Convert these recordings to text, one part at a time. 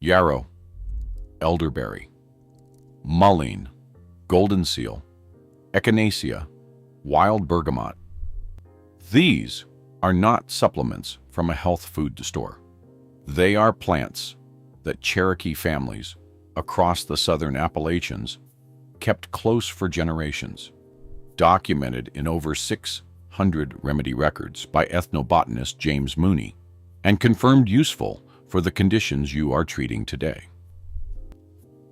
yarrow, elderberry, mullein, golden seal, echinacea, wild bergamot. These are not supplements from a health food store. They are plants that Cherokee families across the southern Appalachians kept close for generations, documented in over 600 remedy records by ethnobotanist James Mooney, and confirmed useful for the conditions you are treating today.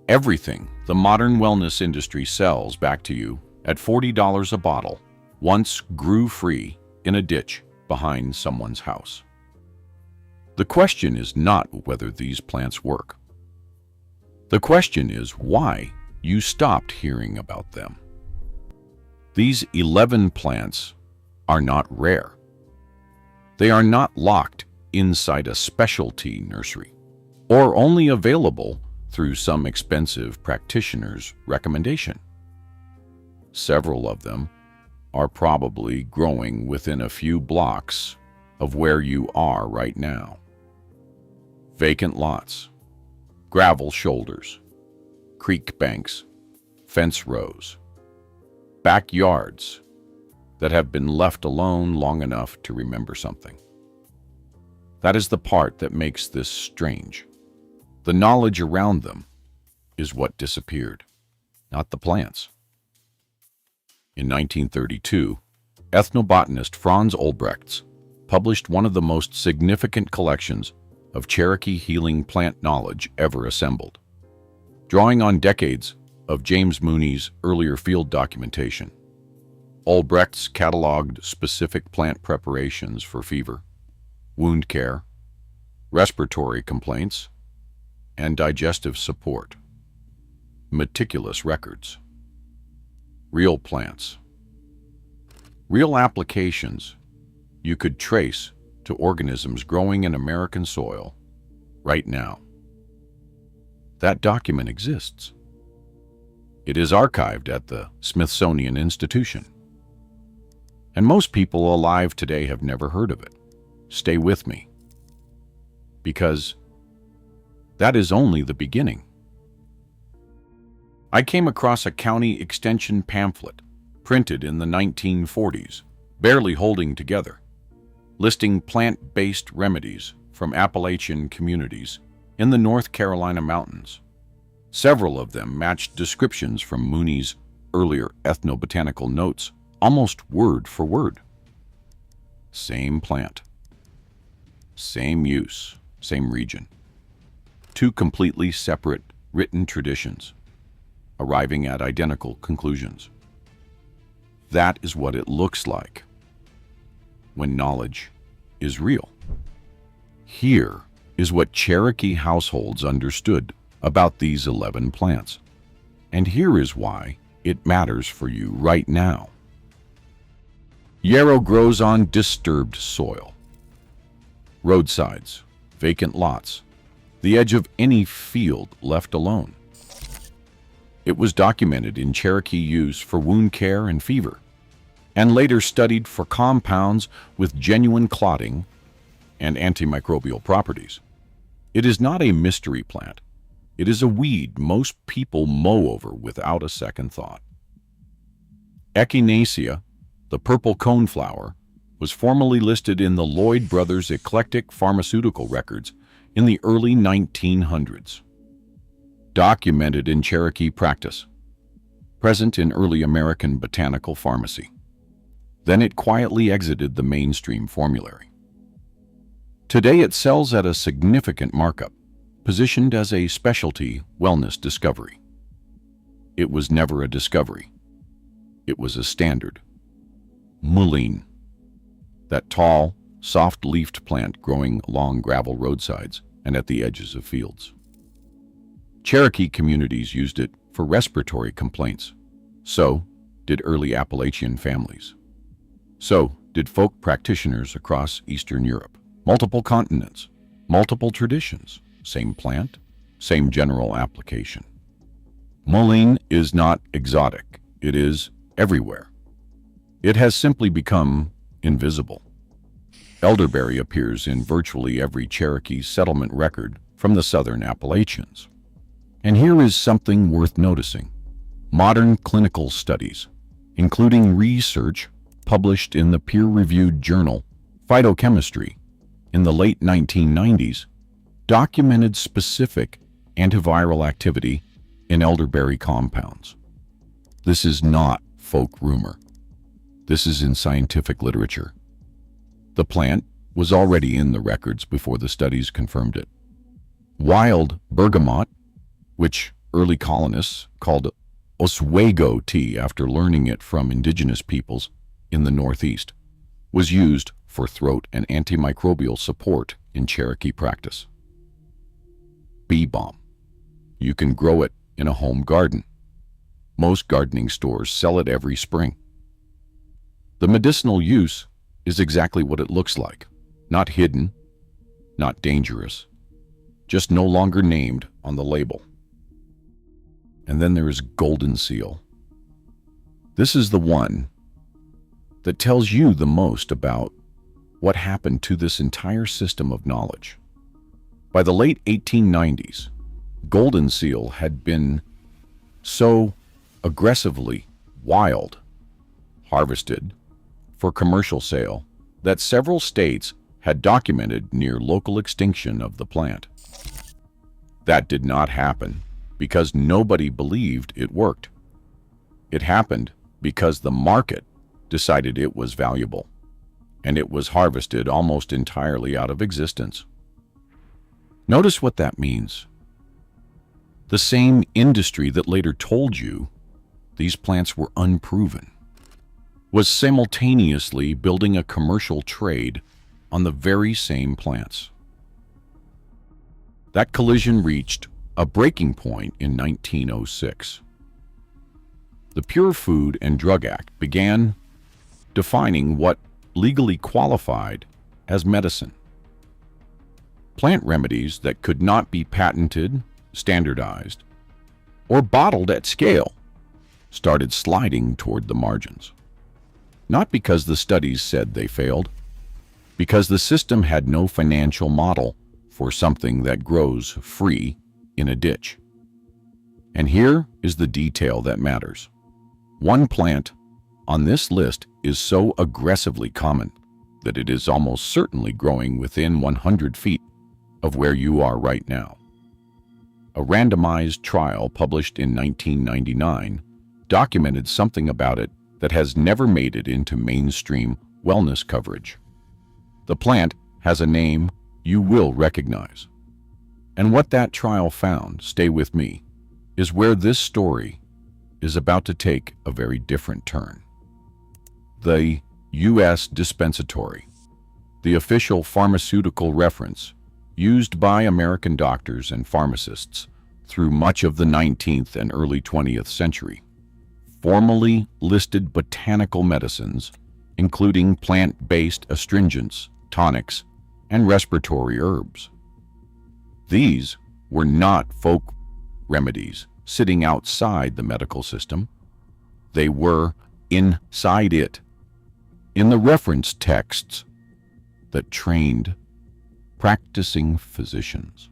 Everything the modern wellness industry sells back to you at $40 a bottle once grew free in a ditch behind someone's house. The question is not whether these plants work. The question is why you stopped hearing about them. These 11 plants are not rare. They are not locked inside a specialty nursery or only available through some expensive practitioner's recommendation. Several of them are probably growing within a few blocks of where you are right now. Vacant lots, gravel shoulders, creek banks, fence rows, backyards that have been left alone long enough to remember something. That is the part that makes this strange. The knowledge around them is what disappeared, not the plants. In 1932, ethnobotanist Franz Olbrechts published one of the most significant collections of Cherokee healing plant knowledge ever assembled. Drawing on decades of James Mooney's earlier field documentation, Olbrechts cataloged specific plant preparations for fever, wound care, respiratory complaints, and digestive support. Meticulous records. Real plants. Real applications you could trace to organisms growing in American soil right now. That document exists. It is archived at the Smithsonian Institution. And most people alive today have never heard of it. Stay with me. Because that is only the beginning. I came across a county extension pamphlet printed in the 1940s, barely holding together, listing plant-based remedies from Appalachian communities in the North Carolina mountains. Several of them matched descriptions from Mooney's earlier ethnobotanical notes, almost word for word. Same plant, same use, same region. Two completely separate written traditions, arriving at identical conclusions. That is what it looks like when knowledge is real. Here is what Cherokee households understood about these 11 plants. And here is why it matters for you right now. Yarrow grows on disturbed soil, roadsides, vacant lots, the edge of any field left alone. It was documented in Cherokee use for wound care and fever, and later studied for compounds with genuine clotting and antimicrobial properties. It is not a mystery plant. It is a weed most people mow over without a second thought. Echinacea, the purple coneflower, was formally listed in the Lloyd Brothers Eclectic Pharmaceutical Records in the early 1900s. Documented in Cherokee practice, present in early American botanical pharmacy. Then it quietly exited the mainstream formulary. Today it sells at a significant markup, positioned as a specialty wellness discovery. It was never a discovery. It was a standard. Mullein, that tall, soft-leafed plant growing along gravel roadsides and at the edges of fields. Cherokee communities used it for respiratory complaints. So did early Appalachian families. So did folk practitioners across Eastern Europe. Multiple continents, multiple traditions, same plant, same general application. Mullein is not exotic. It is everywhere. It has simply become invisible. Elderberry appears in virtually every Cherokee settlement record from the southern Appalachians. And here is something worth noticing. Modern clinical studies, including research published in the peer-reviewed journal Phytochemistry in the late 1990s, documented specific antiviral activity in elderberry compounds. This is not folk rumor. This is in scientific literature. The plant was already in the records before the studies confirmed it. Wild bergamot, which early colonists called Oswego tea after learning it from indigenous peoples in the Northeast, was used for throat and antimicrobial support in Cherokee practice. Bee balm. You can grow it in a home garden. Most gardening stores sell it every spring. The medicinal use is exactly what it looks like. Not hidden, not dangerous, just no longer named on the label. And then there is golden seal. This is the one that tells you the most about what happened to this entire system of knowledge. By the late 1890s, golden seal had been so aggressively wild, harvested for commercial sale, that several states had documented near local extinction of the plant. That did not happen because nobody believed it worked. It happened because the market decided it was valuable, and it was harvested almost entirely out of existence. Notice what that means. The same industry that later told you these plants were unproven was simultaneously building a commercial trade on the very same plants. That collision reached a breaking point in 1906. The Pure Food and Drug Act began defining what legally qualified as medicine. Plant remedies that could not be patented, standardized, or bottled at scale started sliding toward the margins. Not because the studies said they failed, because the system had no financial model for something that grows free in a ditch. And here is the detail that matters. One plant on this list is so aggressively common that it is almost certainly growing within 100 feet of where you are right now. A randomized trial published in 1999 documented something about it that has never made it into mainstream wellness coverage. The plant has a name you will recognize. And what that trial found, stay with me, is where this story is about to take a very different turn. The U.S. dispensatory, the official pharmaceutical reference used by American doctors and pharmacists through much of the 19th and early 20th century, formally listed botanical medicines, including plant-based astringents, tonics, and respiratory herbs. These were not folk remedies sitting outside the medical system. They were inside it, in the reference texts that trained practicing physicians.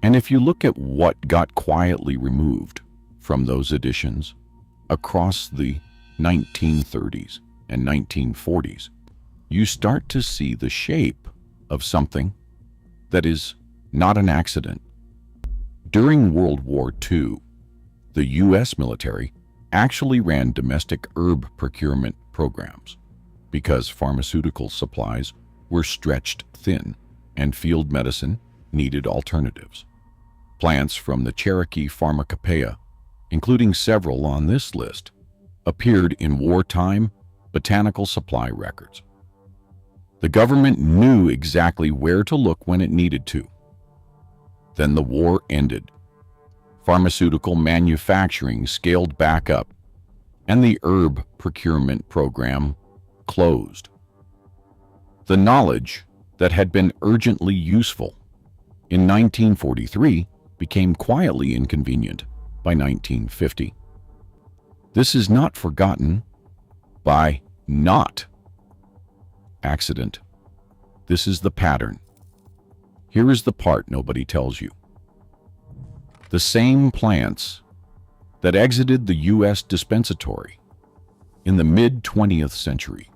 And if you look at what got quietly removed from those editions across the 1930s and 1940s, you start to see the shape of something that is not an accident. During World War II, the U.S. military actually ran domestic herb procurement programs because pharmaceutical supplies were stretched thin and field medicine needed alternatives. Plants from the Cherokee pharmacopoeia, including several on this list, appeared in wartime botanical supply records. The government knew exactly where to look when it needed to. Then the war ended. Pharmaceutical manufacturing scaled back up, and the herb procurement program closed. The knowledge that had been urgently useful in 1943 became quietly inconvenient by 1950. This is not forgotten by not accident. This is the pattern. Here is the part nobody tells you. The same plants that exited the U.S. dispensatory in the mid-20th century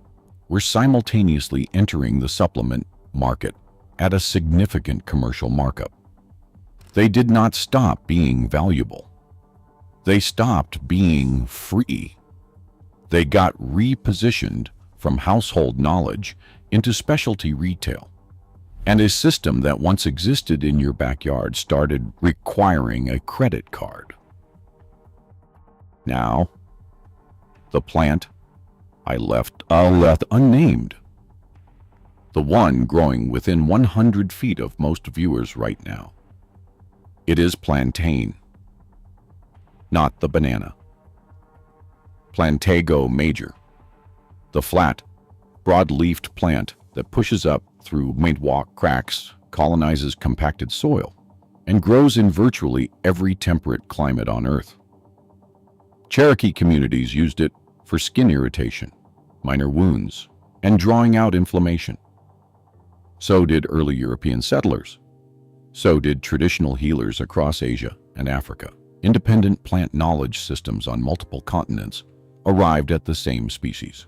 were simultaneously entering the supplement market at a significant commercial markup. They did not stop being valuable. They stopped being free. They got repositioned from household knowledge into specialty retail. And a system that once existed in your backyard started requiring a credit card. Now, the plant I left unnamed. The one growing within 100 feet of most viewers right now. It is plantain, not the banana. Plantago major, the flat, broad-leafed plant that pushes up through midwalk cracks, colonizes compacted soil, and grows in virtually every temperate climate on Earth. Cherokee communities used it for skin irritation, minor wounds, and drawing out inflammation. So did early European settlers. So did traditional healers across Asia and Africa. Independent plant knowledge systems on multiple continents arrived at the same species.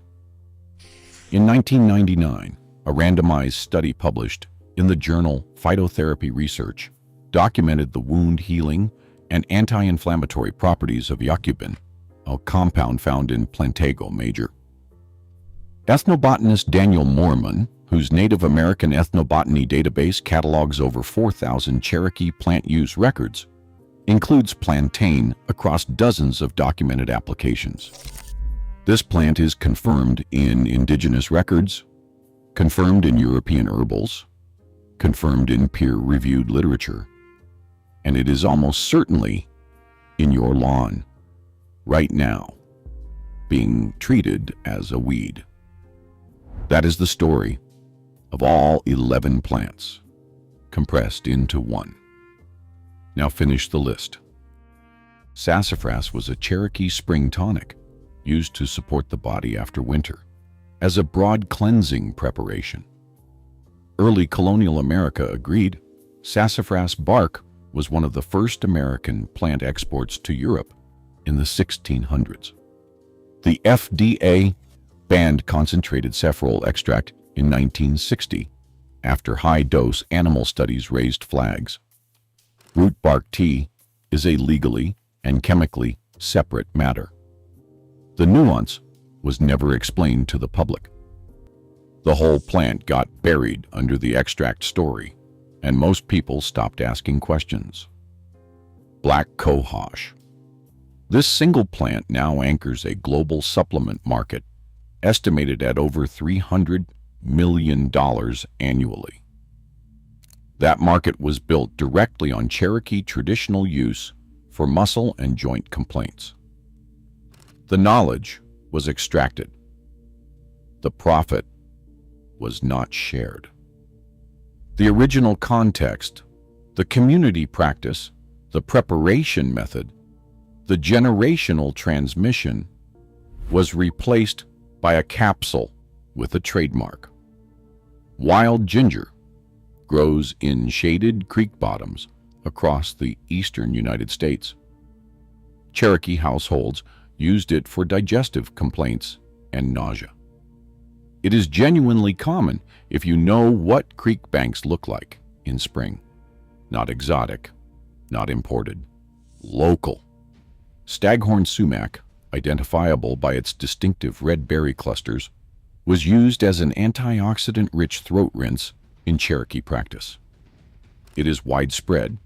In 1999, a randomized study published in the journal Phytotherapy Research documented the wound healing and anti-inflammatory properties of yacubin, a compound found in Plantago major. Ethnobotanist Daniel Moorman, whose Native American ethnobotany database catalogs over 4,000 Cherokee plant use records, includes plantain across dozens of documented applications. This plant is confirmed in indigenous records, confirmed in European herbals, confirmed in peer-reviewed literature, and it is almost certainly in your lawn, right now, being treated as a weed. That is the story of all 11 plants, compressed into one. Now finish the list. Sassafras was a Cherokee spring tonic used to support the body after winter, as a broad cleansing preparation. Early colonial America agreed sassafras bark was one of the first American plant exports to Europe in the 1600s. The FDA banned concentrated saffrole extract in 1960 after high-dose animal studies raised flags. Root bark tea is a legally and chemically separate matter. The nuance was never explained to the public. The whole plant got buried under the extract story, and most people stopped asking questions. Black cohosh. This single plant now anchors a global supplement market estimated at over $300 million annually. That market was built directly on Cherokee traditional use for muscle and joint complaints. The knowledge was extracted. The profit was not shared. The original context, the community practice, the preparation method, the generational transmission was replaced by a capsule with a trademark. Wild ginger grows in shaded creek bottoms across the eastern United States. Cherokee households used it for digestive complaints and nausea. It is genuinely common if you know what creek banks look like in spring. Not exotic, not imported, local. Staghorn sumac, identifiable by its distinctive red berry clusters, was used as an antioxidant-rich throat rinse in Cherokee practice. It is widespread,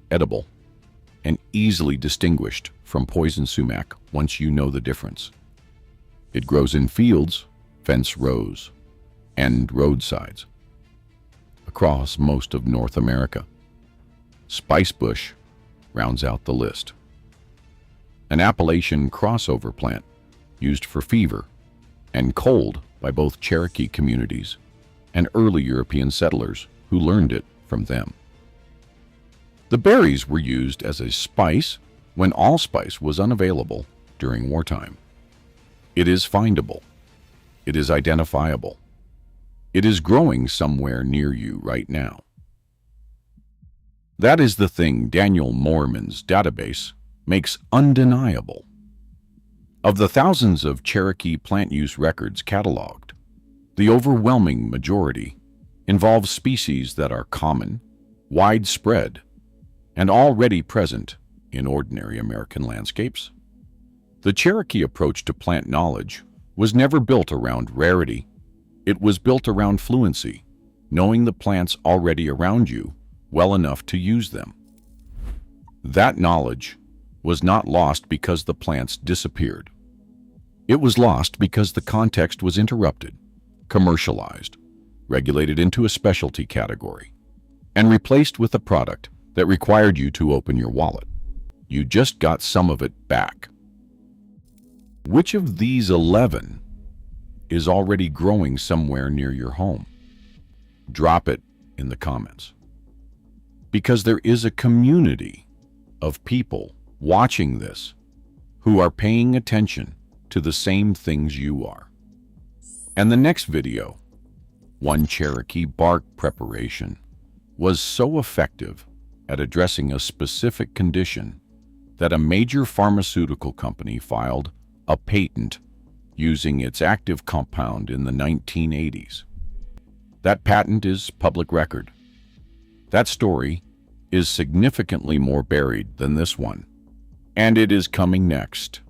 edible, and easily distinguished from poison sumac once you know the difference. It grows in fields, fence rows, and roadsides across most of North America. Spicebush rounds out the list. An Appalachian crossover plant used for fever and cold by both Cherokee communities and early European settlers who learned it from them. The berries were used as a spice when allspice was unavailable during wartime. It is findable. It is identifiable. It is growing somewhere near you right now. That is the thing Daniel Moorman's database makes undeniable. Of the thousands of Cherokee plant use records cataloged, the overwhelming majority involve species that are common, widespread, and already present in ordinary American landscapes. The Cherokee approach to plant knowledge was never built around rarity. It was built around fluency, knowing the plants already around you well enough to use them. That knowledge was not lost because the plants disappeared. It was lost because the context was interrupted, commercialized, regulated into a specialty category, and replaced with a product that required you to open your wallet. You just got some of it back. Which of these 11 is already growing somewhere near your home? Drop it in the comments. Because there is a community of people watching this who are paying attention to the same things you are. And the next video, one Cherokee bark preparation, was so effective at addressing a specific condition that a major pharmaceutical company filed a patent using its active compound in the 1980s. That patent is public record. That story is significantly more buried than this one, and it is coming next.